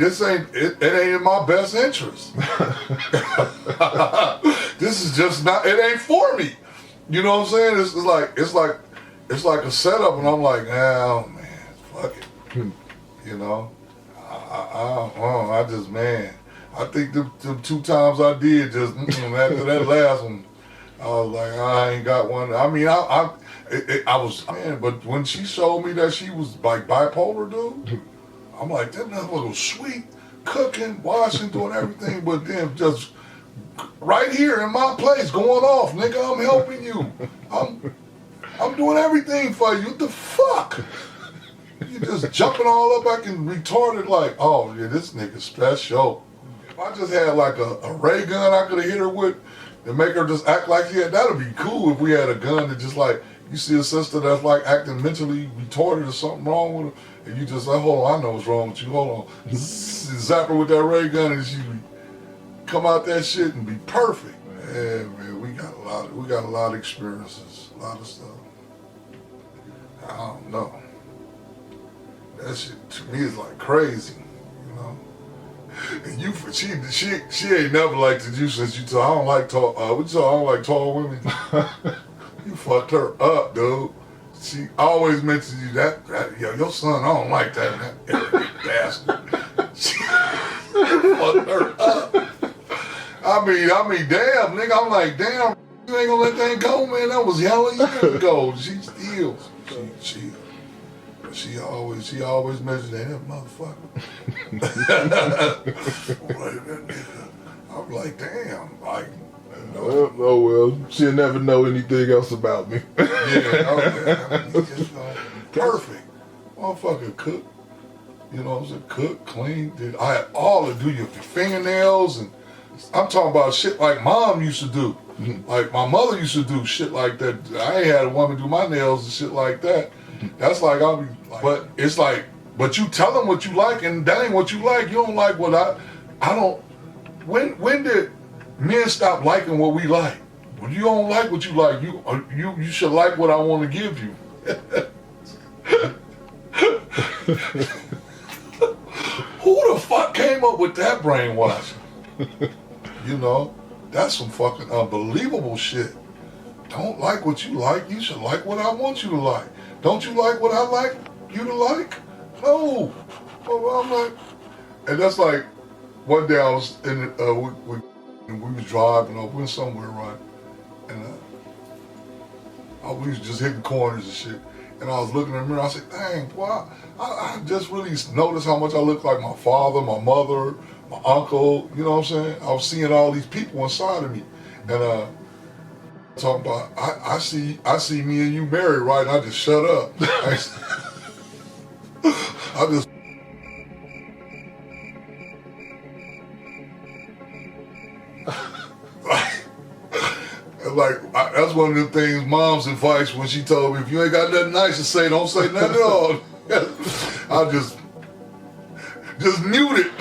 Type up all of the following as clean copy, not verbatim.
this ain't it ain't in my best interest. This is just not. It ain't for me. You know what I'm saying? It's like a setup, and I'm like, oh man, fuck it. You know, I just man. I think the 2 times I did just after that last one, I was like, I ain't got one. I mean, I was man, but when she showed me that she was like bipolar, dude, I'm like, that motherfucker was sweet, cooking, washing, doing everything, but then just right here in my place, going off, nigga. I'm helping you. I'm doing everything for you. What the fuck? You just jumping all up, acting retarded, like, oh yeah, this nigga special. If I just had like a ray gun I could have hit her with and make her just act like that'd be cool if we had a gun that just like, you see a sister that's like acting mentally retarded or something wrong with her, and you just like, hold on, I know what's wrong with you, hold on. Zap her with that ray gun and she come out that shit and be perfect. Yeah, man, we got a lot of experiences, a lot of stuff. I don't know. That shit to me is like crazy, you know. And she ain't never liked you since you told I don't like tall. I don't like tall women. You fucked her up, dude. She always mentions you that yo, your son. I don't like that arrogant bastard. She fucked her up. I mean, damn, nigga. I'm like, damn, you ain't gonna let that go, man. That was hella years ago. She still, she always mentions that motherfucker. I'm like, damn, like. Oh well, she'll never know anything else about me. Perfect. Motherfucker cook. You know what I'm saying? Cook, clean. I had all to do your fingernails, and I'm talking about shit like mom used to do. Like my mother used to do shit like that. I ain't had a woman do my nails and shit like that. That's like I'll be like, but it's like, but you tell them what you like, and that ain't what you like. You don't like what I don't. When did men stop liking what we like? When you don't like what you like, you should like what I want to give you. Who the fuck came up with that brainwashing? You know, that's some fucking unbelievable shit. Don't like what you like, you should like what I want you to like. Don't you like what I like you to like? No. Well, I'm like, and that's like, one day I was in, we was driving, we went somewhere, right? And we was just hitting corners and shit. And I was looking in the mirror, I said, dang, boy, I just really noticed how much I look like my father, my mother, my uncle, you know what I'm saying? I was seeing all these people inside of me. And talking about, I see me and you married, right? And I just shut up. I just that's one of the things mom's advice when she told me, if you ain't got nothing nice to say, don't say nothing at all. I just mute it.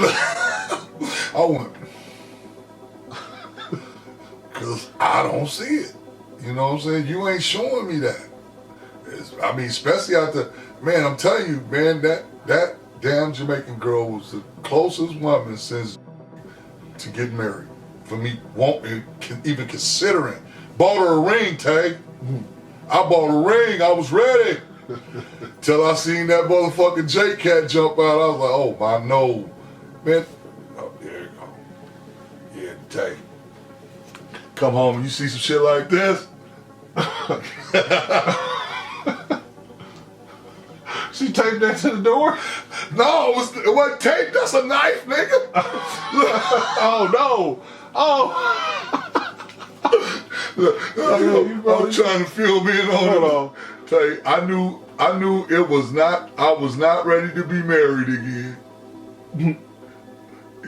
I went, because I don't see it. You know what I'm saying? You ain't showing me that. I mean, especially after, man, I'm telling you, man, that damn Jamaican girl was the closest woman since to get married. For me, even considering. Bought her a ring, Tay. I bought a ring, I was ready. Till I seen that motherfucking J-Cat jump out, I was like, oh my no. Man, oh, there you go. Yeah, Tay. Come home and you see some shit like this. She taped that to the door? No, it wasn't taped, that's a knife, nigga. Oh no. Oh. I'm trying to fill me in on it. I knew it was not, I was not ready to be married again.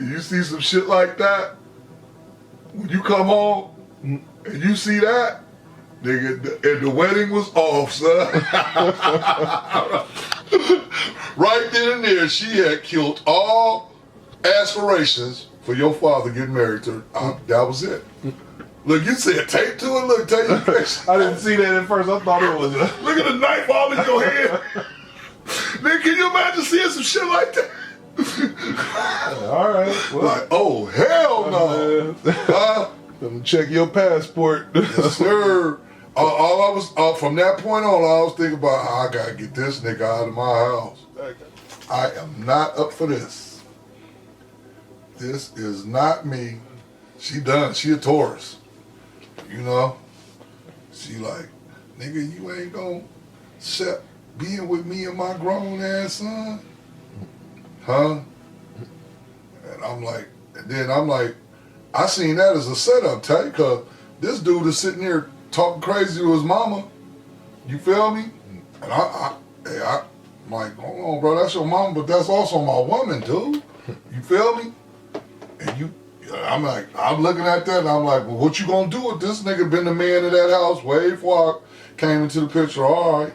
You see some shit like that, when you come home and you see that, nigga, and the wedding was off, son. Right then and there, she had killed all aspirations for your father getting married to her. That was it. Look, you said tape to it. Look, take your picture. I didn't see that at first. I thought it was. Look at the knife all in your head. Nigga, can you imagine seeing some shit like that? All right. Well, Like, oh hell no. let me check your passport. Yes, sir. All I was from that point on, I was thinking about how I gotta get this nigga out of my house. I am not up for this. This is not me. She done. She a Taurus. You know? She like, nigga, you ain't gonna accept being with me and my grown ass son? Huh? And then I'm like, I seen that as a setup, Tay, because this dude is sitting here talking crazy to his mama. You feel me? And I'm like, hold on, bro, that's your mama, but that's also my woman, dude. You feel me? And I'm looking at that and I'm like, well, what you gonna do with this nigga been the man of that house way before I came into the picture, all right.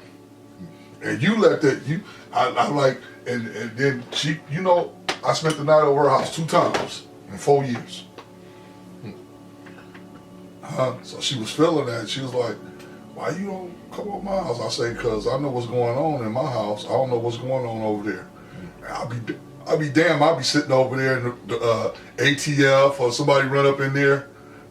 And you let that, I'm like, and then she, you know, I spent the night over her house 2 times in 4 years. So she was feeling that. She was like, why you don't come over my house? I say, because I know what's going on in my house. I don't know what's going on over there. And I'll be damn, I'll be sitting over there in the ATF or somebody run up in there,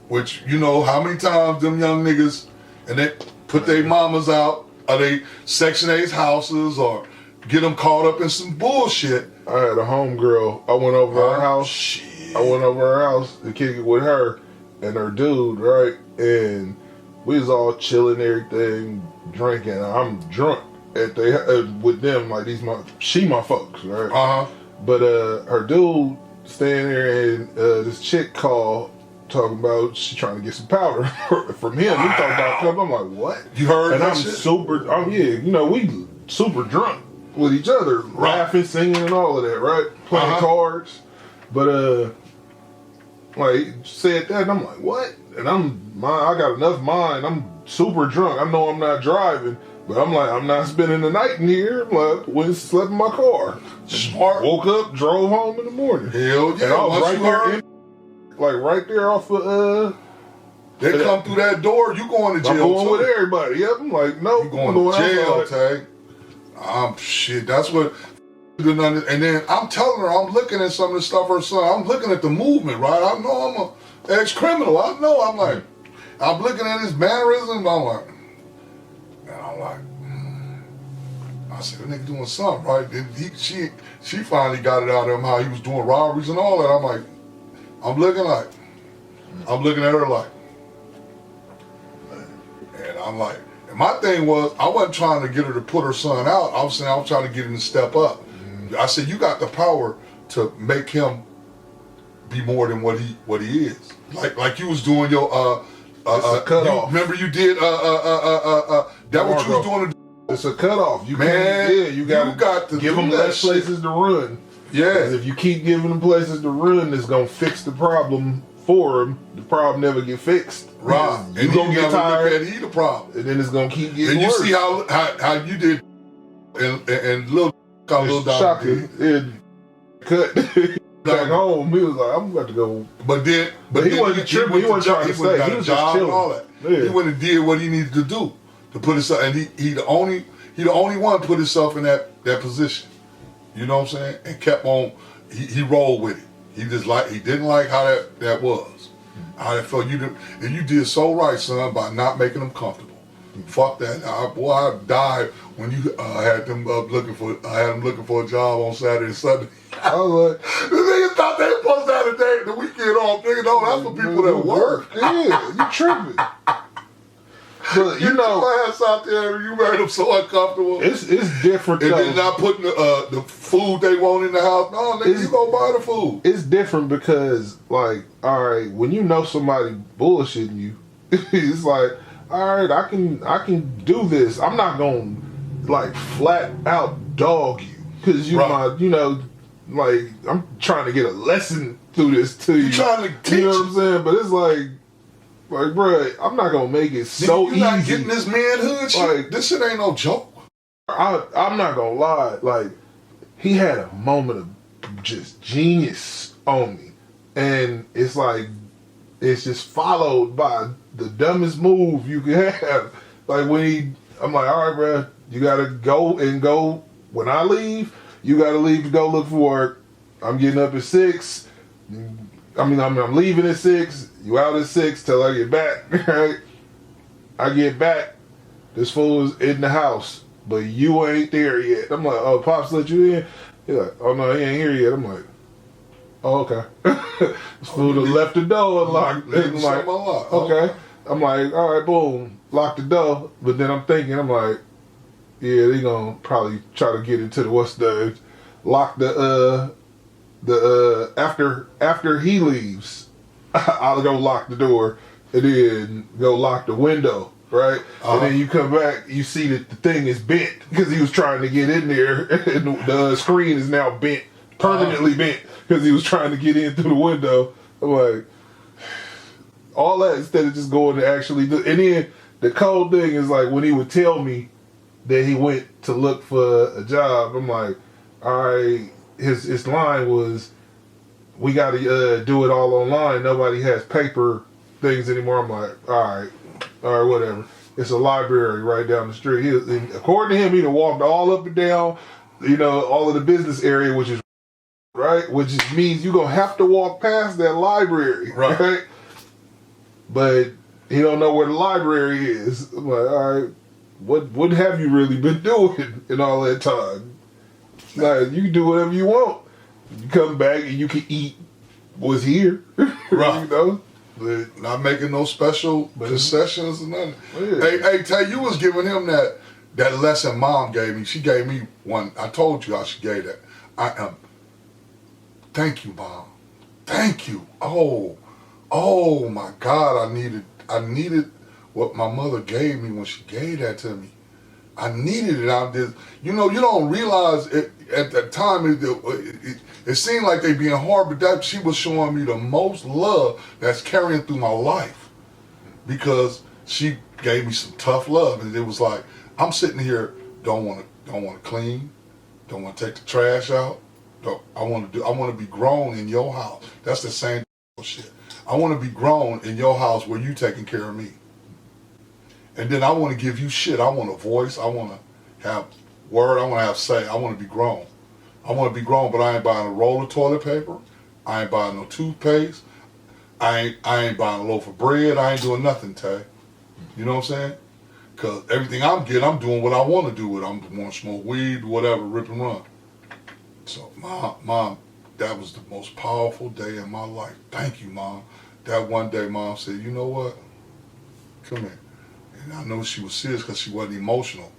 which, you know, how many times them young niggas, and they put their mamas out, or they Section 8 houses, or get them caught up in some bullshit. I had a homegirl. I went over her house. Shit. I went over her house to kick it with her and her dude, right? And we was all chilling, everything, drinking. I'm drunk with them, like she my folks, right? But her dude staying there, and this chick called talking about she trying to get some powder from him. We talking about club. I'm like, what? You heard and that I'm shit? yeah, you know, we super drunk with each other, laughing, singing, and all of that, right? Playing cards. But like said that, and I'm like, what? And I got enough mind. I'm super drunk. I know I'm not driving, but I'm like, I'm not spending the night in here. I'm like, went and slept in my car. Smart. Woke up, drove home in the morning. Hell yeah. And I was Once right there, right there off of they come through that door, you going to jail. I'm going too. with everybody. Yep. I'm like, no, You going to jail, Tay. Shit, that's what. And then I'm telling her, I'm looking at some of the stuff her son, I'm looking at the movement, right? I know I'm an ex-criminal. I know. I'm looking at his mannerisms. I said, that nigga doing something, right? Then she finally got it out of him how he was doing robberies and all that. I'm looking at her like, and I'm like, and my thing was, I wasn't trying to get her to put her son out. I was saying I was trying to get him to step up. I said, you got the power to make him be more than what he is. Like you was doing your cutoff. Remember you did that what you was doing. It's a cutoff. You got to give them less places to run. Yeah. Because if you keep giving them places to run, it's gonna fix the problem for them. The problem never get fixed. Right. You gonna get tired. He the problem. And then it's gonna keep getting worse. And you worse. see how you did and little dog did. Cut back home. He was like, I'm about to go. But he wasn't tripping. He wasn't trying to stay. He was just chilling. All that. Yeah. He went and did what he needed to do to put himself, and he the only one put himself in that position. You know what I'm saying? And kept on. He rolled with it. He didn't like how that was. How that felt. And you did so right, son, by not making them comfortable. Fuck that. I died when you had them looking for a job on Saturday and Sunday. I was like, the niggas thought they were supposed to have the weekend off. Nigga, no, that's for people that work. Yeah, you tripping. But you know, your ass out there, you made them so uncomfortable. It's different. And though. then not putting the food they want in the house. No, nigga, you go buy the food. It's different because, like, all right, when you know somebody bullshitting you, it's like, all right, I can do this. I'm not gonna like flat out dog you because like I'm trying to get a lesson through this to you. You trying to teach? You know what I'm saying? But it's like, bro, I'm not gonna make it so easy. You're not getting this manhood shit. Like, this shit ain't no joke. I'm not gonna lie. Like, he had a moment of just genius on me, and it's like it's just followed by the dumbest move you can have. Like I'm like, all right, bro, you gotta go when I leave. You gotta leave to go look for work, I'm getting up at 6. I'm leaving at 6. You out at 6 till I get back. Right? I get back. This fool is in the house, but you ain't there yet. I'm like, oh, Pops let you in? He's like, oh no, he ain't here yet. I'm like, oh, okay. This fool done left the door unlocked. I'm like, okay. I'm like, all right, boom, lock the door. But then I'm thinking, I'm like, yeah, they gonna probably try to get into the lock the after he leaves, I'll go lock the door and then go lock the window. Right, and then you come back, you see that the thing is bent because he was trying to get in there, and the screen is now bent, permanently bent because he was trying to get in through the window. I'm like, all that instead of just going to actually do. And then the cold thing is like when he would tell me that he went to look for a job, I'm like, all right. His line was, we got to do it all online. Nobody has paper things anymore. I'm like, all right, whatever. It's a library right down the street. According to him, he done walked all up and down, all of the business area, which is right, which means you're gonna have to walk past that library, right? But he don't know where the library is. I'm like, all right, what have you really been doing in all that time? Like, you can do whatever you want. You come back and you can eat what's here, right? But not making no special concessions or nothing. Yeah. Hey, Tay, you was giving him that lesson Mom gave me. She gave me one. I told you how she gave that. Thank you, Mom. Thank you. Oh my God, I needed what my mother gave me when she gave that to me. I needed it. I did. You don't realize it, at that time it seemed like they being hard, but that she was showing me the most love that's carrying through my life, because she gave me some tough love, and it was like, I'm sitting here, don't want to clean, don't want to take the trash out. I want to be grown in your house. That's the same shit. I want to be grown in your house where you taking care of me. And then I want to give you shit. I want a voice. I want to have word. I want to have say. I want to be grown. I want to be grown, but I ain't buying a roll of toilet paper. I ain't buying no toothpaste. I ain't buying a loaf of bread. I ain't doing nothing, Tay. You know what I'm saying? Because everything I'm getting, I'm doing what I want to do with it. I'm want to smoke weed, whatever, rip and run. So, Mom, that was the most powerful day in my life. Thank you, Mom. That one day, Mom said, you know what? Come here. And I know she was serious because she wasn't emotional.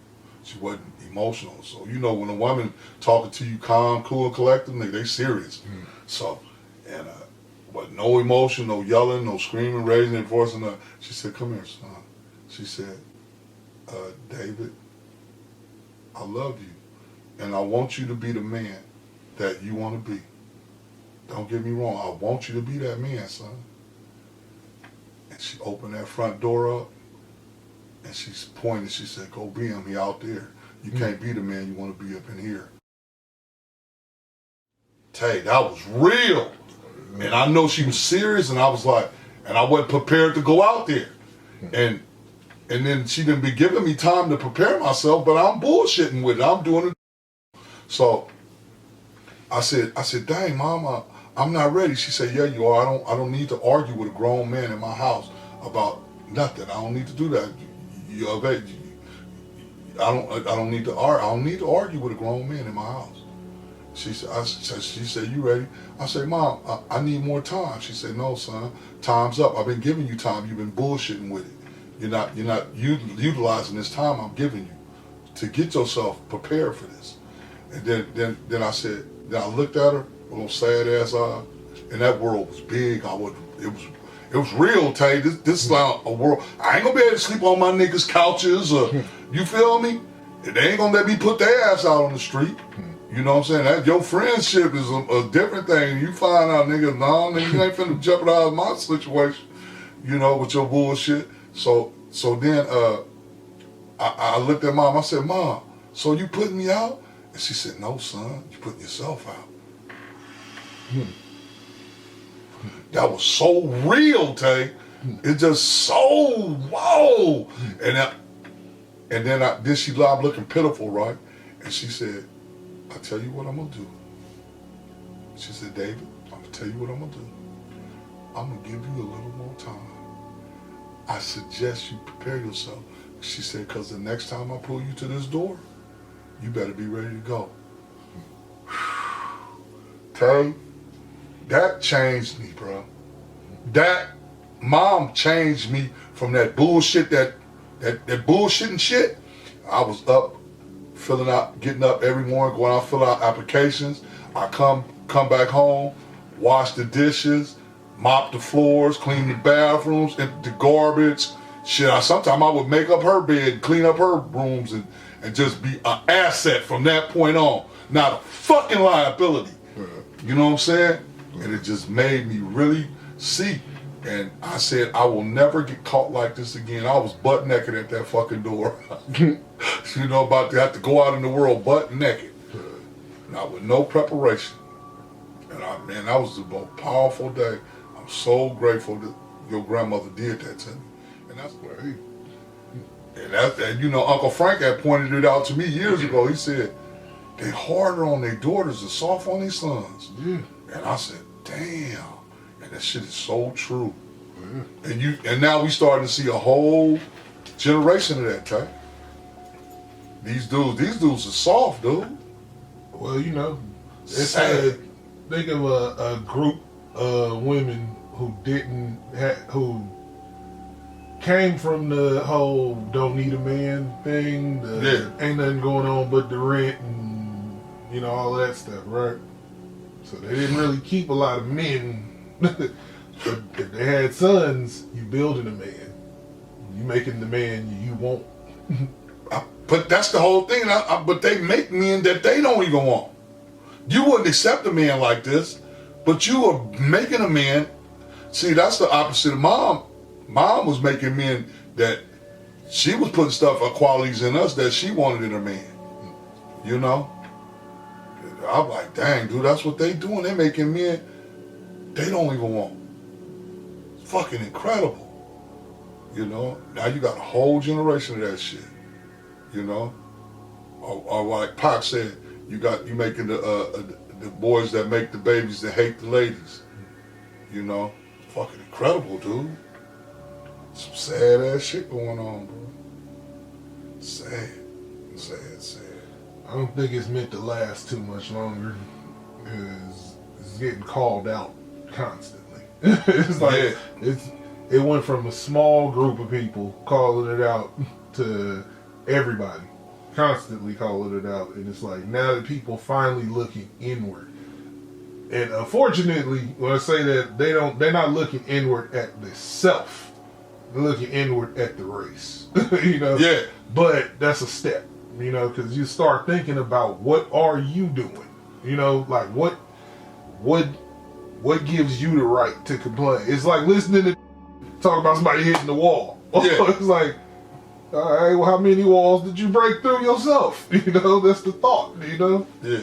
She wasn't emotional. So, when a woman talking to you calm, cool, and collected, nigga, they serious. Mm. So, but no emotion, no yelling, no screaming, raising their voice. And she said, come here, son. She said, David, I love you. And I want you to be the man that you want to be. Don't get me wrong. I want you to be that man, son. And she opened that front door up, and she pointed. She said, go be him. He out there. You can't be the man you want to be up in here. Tay, that was real. And I know she was serious, and I was like, and I wasn't prepared to go out there. And then she didn't be giving me time to prepare myself, but I'm bullshitting with it. I'm doing it. So I said, dang, Mama, I'm not ready. She said, yeah, you are. I don't need to argue with a grown man in my house about nothing. I don't need to do that. I don't need to argue. I don't need to argue with a grown man in my house. She said, you ready? I said, Mom, I need more time. She said, no, son, time's up. I've been giving you time. You've been bullshitting with it. You're not utilizing this time I'm giving you to get yourself prepared for this. And then I said, then I looked at her, a little sad ass eye, and that world was big. It was real, Tay. This is like a world. I ain't gonna be able to sleep on my niggas' couches, or you feel me? They ain't gonna let me put their ass out on the street. You know what I'm saying? Your friendship is a different thing. You find out, nigga, you ain't finna jeopardize my situation, with your bullshit. So then I looked at Mom. I said, Mom, so you putting me out? And she said, no, son, you putting yourself out. That was so real, Tay. It's just so whoa. And then I'm looking pitiful, right? And she said, I tell you what I'm gonna do. She said, David, I'm gonna tell you what I'm gonna do. I'm gonna give you a little more time. I suggest you prepare yourself. She said, because the next time I pull you to this door, you better be ready to go. Tay, that changed me, bro. That mom changed me from that bullshit, that bullshitting shit. I was up, getting up every morning, going out, filling out applications. I come back home, wash the dishes, mop the floors, clean the bathrooms, empty the garbage. Shit, sometimes I would make up her bed, clean up her rooms, and just be an asset from that point on. Not a fucking liability. You know what I'm saying? And it just made me really see. And I said, I will never get caught like this again. I was butt naked at that fucking door. You know, about to have to go out in the world butt naked. Not with no preparation. And man, that was the most powerful day. I'm so grateful that your grandmother did that to me. And that's where and you know, Uncle Frank had pointed it out to me years ago. He said, they harder on their daughters and soft on their sons. Yeah. And I said, damn. And that shit is so true. Yeah. And now we starting to see a whole generation of that type. These dudes are soft, dude. Well, you know, it's sad. Think of a group of women who who came from the whole don't need a man thing. Ain't nothing going on but the rent and, you know, all that stuff, right? So they didn't really keep a lot of men. But if they had sons, you building a man. You making the man you want. But that's the whole thing. But they make men that they don't even want. You wouldn't accept a man like this, but you are making a man. See, that's the opposite of mom. Mom was making men that she was putting qualities in us that she wanted in a man. You know? I'm like, dang, dude, that's what they doing. They making men they don't even want. It's fucking incredible. You know? Now you got a whole generation of that shit. You know? Or like Pac said, you making the boys that make the babies that hate the ladies. You know? It's fucking incredible, dude. Some sad ass shit going on, bro. Sad. I don't think it's meant to last too much longer because it's getting called out constantly. It's like it went from a small group of people calling it out to everybody constantly calling it out, and it's like now that people finally looking inward. And unfortunately, when I say that, they're not looking inward at the self. They're looking inward at the race. You know? Yeah. But that's a step, you know, because you start thinking about what are you doing? You know, like what gives you the right to complain? It's like listening to talk about somebody hitting the wall. Yeah. It's like, all right, well, how many walls did you break through yourself? You know, that's the thought, you know? Yeah.